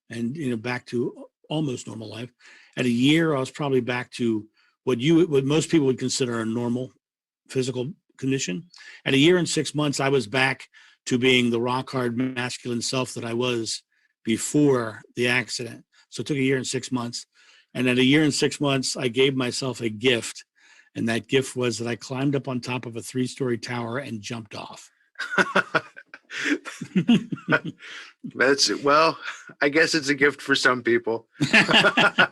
[SPEAKER 2] and back to almost normal life. At a year, I was probably back to what most people would consider a normal physical condition. At a year and 6 months, I was back to being the rock hard masculine self that I was before the accident. So it took a year and 6 months. And at a year and 6 months, I gave myself a gift. And that gift was that I climbed up on top of a 3-story tower and jumped off.
[SPEAKER 3] Well, I guess it's a gift for some people.
[SPEAKER 2] Well,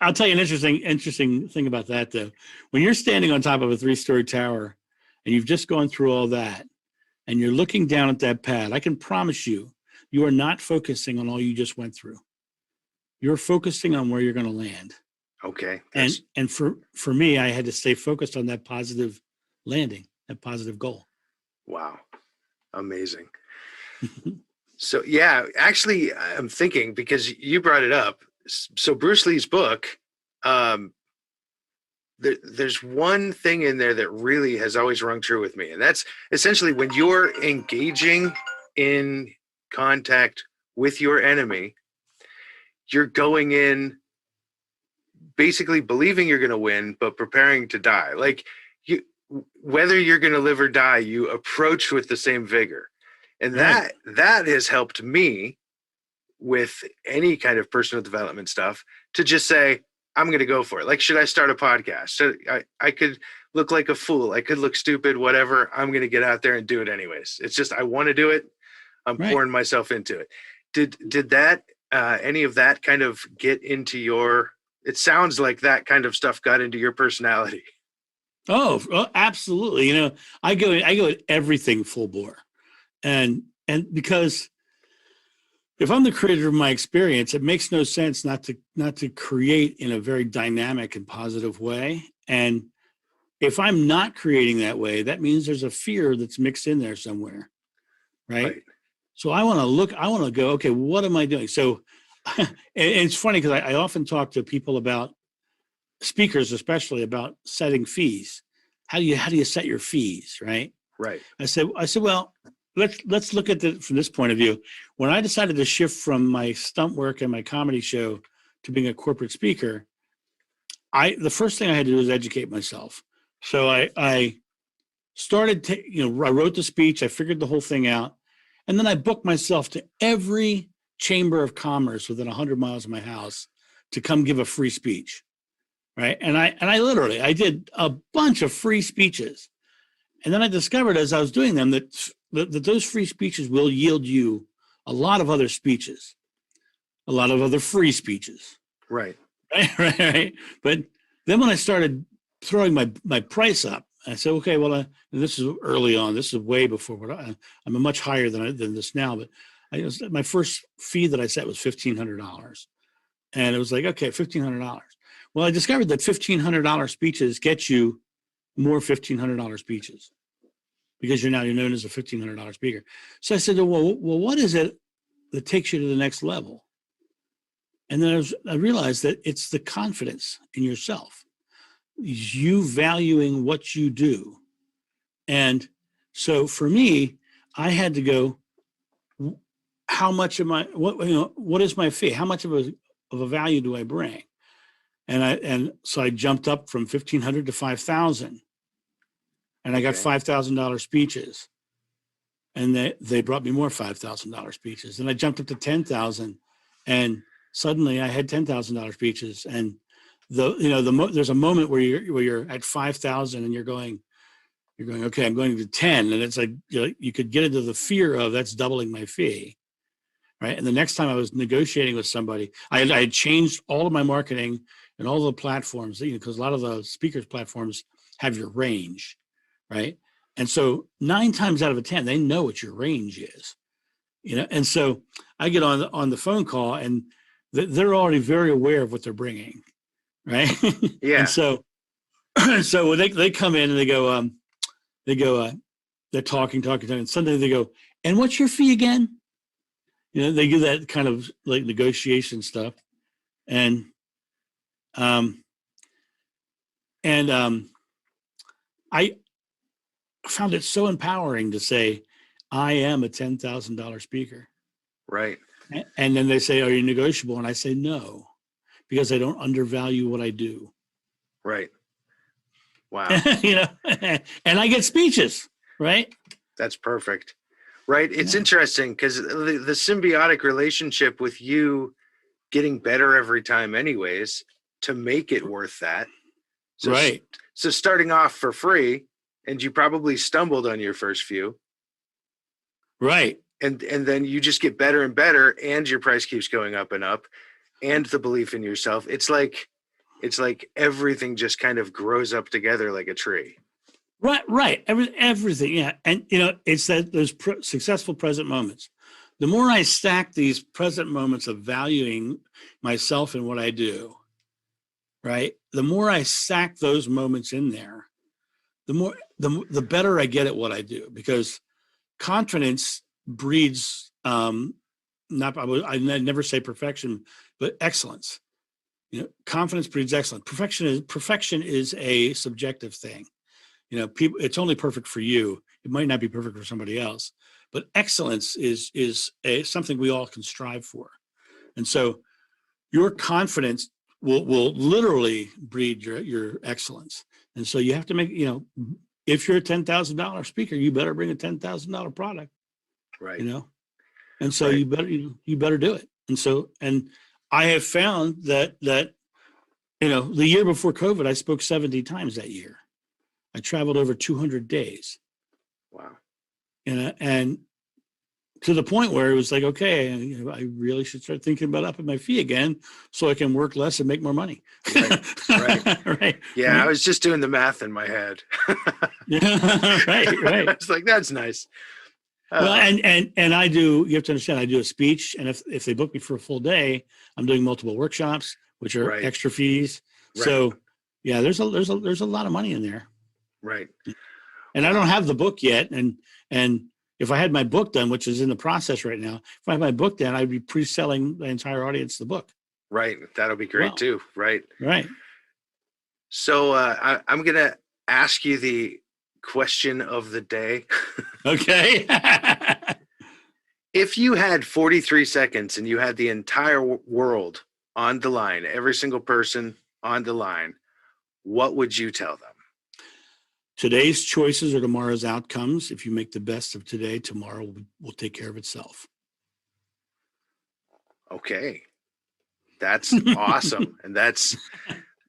[SPEAKER 2] I'll tell you an interesting thing about that, though. When you're standing on top of a 3-story tower and you've just gone through all that and you're looking down at that pad, I can promise you are not focusing on all you just went through. You're focusing on where you're going to land.
[SPEAKER 3] Okay.
[SPEAKER 2] And for me, I had to stay focused on that positive landing, that positive goal.
[SPEAKER 3] Wow. Amazing. So yeah, actually I'm thinking, because you brought it up. So Bruce Lee's book, there's one thing in there that really has always rung true with me. And that's essentially when you're engaging in contact with your enemy, you're going in basically believing you're going to win, but preparing to die. Like whether you're going to live or die, you approach with the same vigor. And
[SPEAKER 2] Right.
[SPEAKER 3] that has helped me with any kind of personal development stuff to just say, I'm going to go for it. Like, should I start a podcast? So I could look like a fool. I could look stupid, whatever. I'm going to get out there and do it anyways. It's just, I want to do it. I'm pouring myself into it. Did that, any of that kind of get into it sounds like that kind of stuff got into your personality.
[SPEAKER 2] Oh, absolutely. I go at everything full bore. And because if I'm the creator of my experience, it makes no sense not to create in a very dynamic and positive way. And if I'm not creating that way, that means there's a fear that's mixed in there somewhere. Right. So I want to go, okay, what am I doing? So it's funny because I often talk to people about speakers, especially about setting fees. How do you set your fees? Right.
[SPEAKER 3] Right.
[SPEAKER 2] I said, well, let's look at it from this point of view. When I decided to shift from my stunt work and my comedy show to being a corporate speaker, the first thing I had to do was educate myself. So I started, I wrote the speech, I figured the whole thing out, and then I booked myself to every chamber of commerce within 100 miles of my house to come give a free speech, right? And I did a bunch of free speeches. And then I discovered as I was doing them that those free speeches will yield you a lot of other speeches, a lot of other free speeches.
[SPEAKER 3] Right.
[SPEAKER 2] Right. But then when I started throwing my price up, I said, okay, well, this is early on. This is way before I'm a much higher than this now. But my first fee that I set was $1,500. And it was like, okay, $1,500. Well, I discovered that $1,500 speeches get you more $1,500 speeches because you're known as a $1,500 speaker. So I said, well, what is it that takes you to the next level? And then I realized that it's the confidence in yourself, you valuing what you do. And so for me, I had to go, how much am I, what is my fee? How much of of a value do I bring? And so I jumped up from 1,500 to 5,000, and I got $5,000 speeches, and they brought me more $5,000 speeches, and I jumped up to 10,000, and suddenly I had $10,000 speeches, and there's a moment where you're at 5,000 and you're going, okay, I'm going to 10, and it's like, you could get into the fear of that's doubling my fee, right? And the next time I was negotiating with somebody, I had changed all of my marketing and all the platforms, because a lot of the speakers platforms have your range, right? And so 9 times out of 10, they know what your range is, and so I get on the phone call, and they're already very aware of what they're bringing, right?
[SPEAKER 3] Yeah.
[SPEAKER 2] And so they come in and they go, they're talking, and suddenly they go, and what's your fee again? They do that kind of like negotiation stuff. And I found it so empowering to say, I am a $10,000 speaker.
[SPEAKER 3] Right.
[SPEAKER 2] And then they say, are you negotiable? And I say, no, because I don't undervalue what I do.
[SPEAKER 3] Right. Wow.
[SPEAKER 2] And I get speeches, right?
[SPEAKER 3] That's perfect. Right. It's interesting because the symbiotic relationship with you getting better every time anyways, to make it worth that. So,
[SPEAKER 2] right.
[SPEAKER 3] So starting off for free, and you probably stumbled on your first few.
[SPEAKER 2] Right.
[SPEAKER 3] And then you just get better and better, and your price keeps going up and up, and the belief in yourself. It's like everything just kind of grows up together like a tree.
[SPEAKER 2] Right. Everything. Yeah. And, it's that those successful present moments. The more I stack these present moments of valuing myself and what I do, right, the more I stack those moments in there, the better I get at what I do, because confidence breeds, I never say perfection, but excellence. Confidence breeds excellence. Perfection is a subjective thing. People, it's only perfect for you. It might not be perfect for somebody else, but excellence is something we all can strive for. And so your confidence will literally breed your excellence. And so you have to make, if you're a $10,000 speaker, you better bring a $10,000 product,
[SPEAKER 3] right?
[SPEAKER 2] And so
[SPEAKER 3] right.
[SPEAKER 2] you better do it. And I have found that the year before COVID, I spoke 70 times that year. I traveled over 200 days.
[SPEAKER 3] Wow.
[SPEAKER 2] And to the point where it was like, okay, I really should start thinking about upping my fee again so I can work less and make more money.
[SPEAKER 3] Right.
[SPEAKER 2] Right.
[SPEAKER 3] Yeah, right. I was just doing the math in my head.
[SPEAKER 2] Yeah, right.
[SPEAKER 3] I was like, that's nice.
[SPEAKER 2] Well, and I do, you have to understand, I do a speech, and if they book me for a full day, I'm doing multiple workshops, which are extra fees. Right. So yeah, there's a lot of money in there.
[SPEAKER 3] Right.
[SPEAKER 2] And I don't have the book yet. And if I had my book done, which is in the process right now, if I had my book done, I'd be pre-selling the entire audience the book.
[SPEAKER 3] Right. That'll be great too. Right.
[SPEAKER 2] Right.
[SPEAKER 3] So I'm going to ask you the question of the day.
[SPEAKER 2] Okay.
[SPEAKER 3] If you had 43 seconds and you had the entire world on the line, every single person on the line, what would you tell them?
[SPEAKER 2] Today's choices are tomorrow's outcomes. If you make the best of today, tomorrow will take care of itself.
[SPEAKER 3] Okay. That's awesome. And that's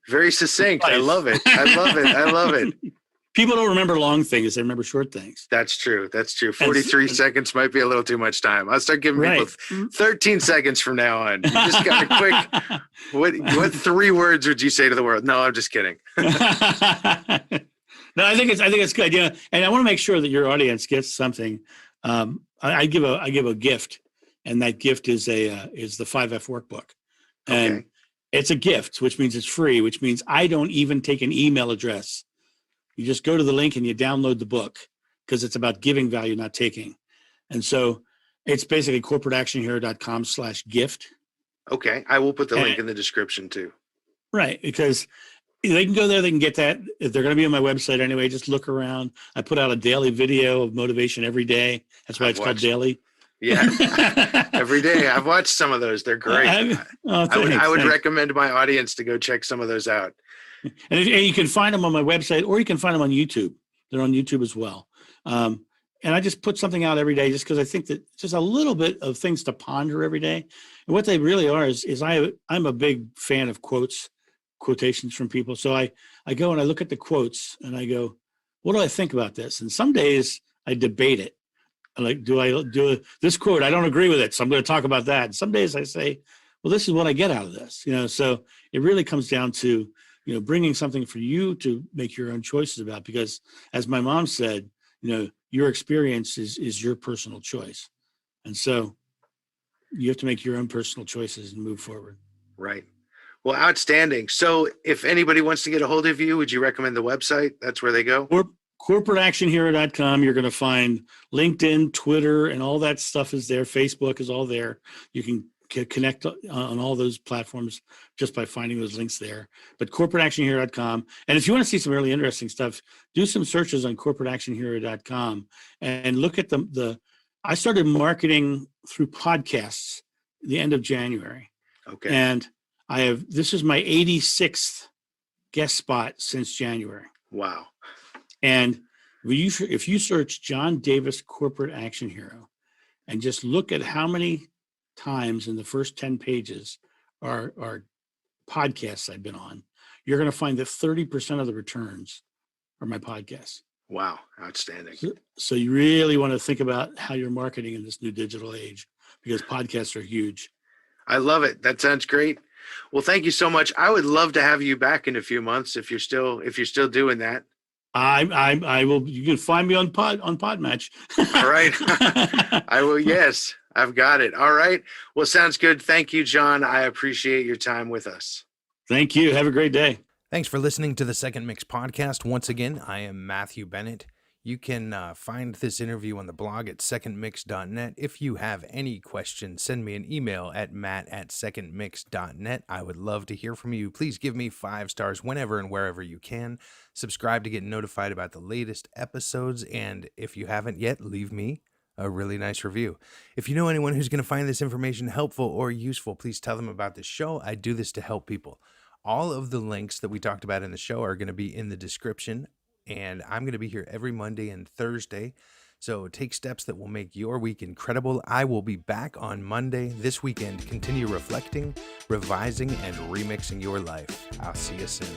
[SPEAKER 3] very succinct.
[SPEAKER 2] Nice.
[SPEAKER 3] I love it. I love it.
[SPEAKER 2] People don't remember long things. They remember short things.
[SPEAKER 3] That's true. 43 seconds might be a little too much time. I'll start giving people 13 seconds from now on. You just got a quick, what 3 words would you say to the world? No, I'm just kidding.
[SPEAKER 2] No, I think it's good. And I want to make sure that your audience gets something. I give a gift, and that gift is the 5F workbook. And it's a gift, which means it's free, which means I don't even take an email address. You just go to the link and you download the book, because it's about giving value, not taking. And so it's basically corporateactionhero.com/gift.
[SPEAKER 3] Okay. I will put the link in the description too.
[SPEAKER 2] Right. Because they can go there, they can get that. If they're going to be on my website anyway, just look around. I put out a daily video of motivation every day. That's why it's called daily.
[SPEAKER 3] Yeah, every day. I've watched some of those. They're great. I would recommend my audience to go check some of those out.
[SPEAKER 2] And you can find them on my website, or you can find them on YouTube. They're on YouTube as well. And I just put something out every day just because I think that just a little bit of things to ponder every day. And what they really are is I'm a big fan of quotations from people. So I go and I look at the quotes and I go, what do I think about this? And some days I debate it. Like, do I do this quote? I don't agree with it, so I'm going to talk about that. And some days I say, well, this is what I get out of this. So it really comes down to, bringing something for you to make your own choices about, because as my mom said, your experience is your personal choice. And so you have to make your own personal choices and move forward.
[SPEAKER 3] Right. Well, outstanding. So if anybody wants to get a hold of you, would you recommend the website? That's where they go?
[SPEAKER 2] CorporateActionHero.com. You're going to find LinkedIn, Twitter, and all that stuff is there. Facebook is all there. You can connect on all those platforms just by finding those links there. But CorporateActionHero.com. And if you want to see some really interesting stuff, do some searches on CorporateActionHero.com and look at I started marketing through podcasts the end of January.
[SPEAKER 3] Okay.
[SPEAKER 2] And this is my 86th guest spot since January.
[SPEAKER 3] Wow.
[SPEAKER 2] And if you search John Davis Corporate Action Hero and just look at how many times in the first 10 pages are podcasts I've been on, you're going to find that 30% of the returns are my podcasts.
[SPEAKER 3] Wow. Outstanding.
[SPEAKER 2] So you really want to think about how you're marketing in this new digital age, because podcasts are huge.
[SPEAKER 3] I love it. That sounds great. Well, thank you so much. I would love to have you back in a few months if you're still doing that.
[SPEAKER 2] I will. You can find me on Podmatch.
[SPEAKER 3] All right. I will. Yes, I've got it. All right. Well, sounds good. Thank you, John. I appreciate your time with us.
[SPEAKER 2] Thank you. Have a great day.
[SPEAKER 4] Thanks for listening to the Second Mix podcast. Once again, I am Matthew Bennett. You can find this interview on the blog at secondmix.net. If you have any questions, send me an email at matt@secondmix.net. I would love to hear from you. Please give me 5 stars whenever and wherever you can. Subscribe to get notified about the latest episodes. And if you haven't yet, leave me a really nice review. If you know anyone who's going to find this information helpful or useful, please tell them about this show. I do this to help people. All of the links that we talked about in the show are going to be in the description. And I'm going to be here every Monday and Thursday. So take steps that will make your week incredible. I will be back on Monday this weekend. Continue reflecting, revising, and remixing your life. I'll see you soon.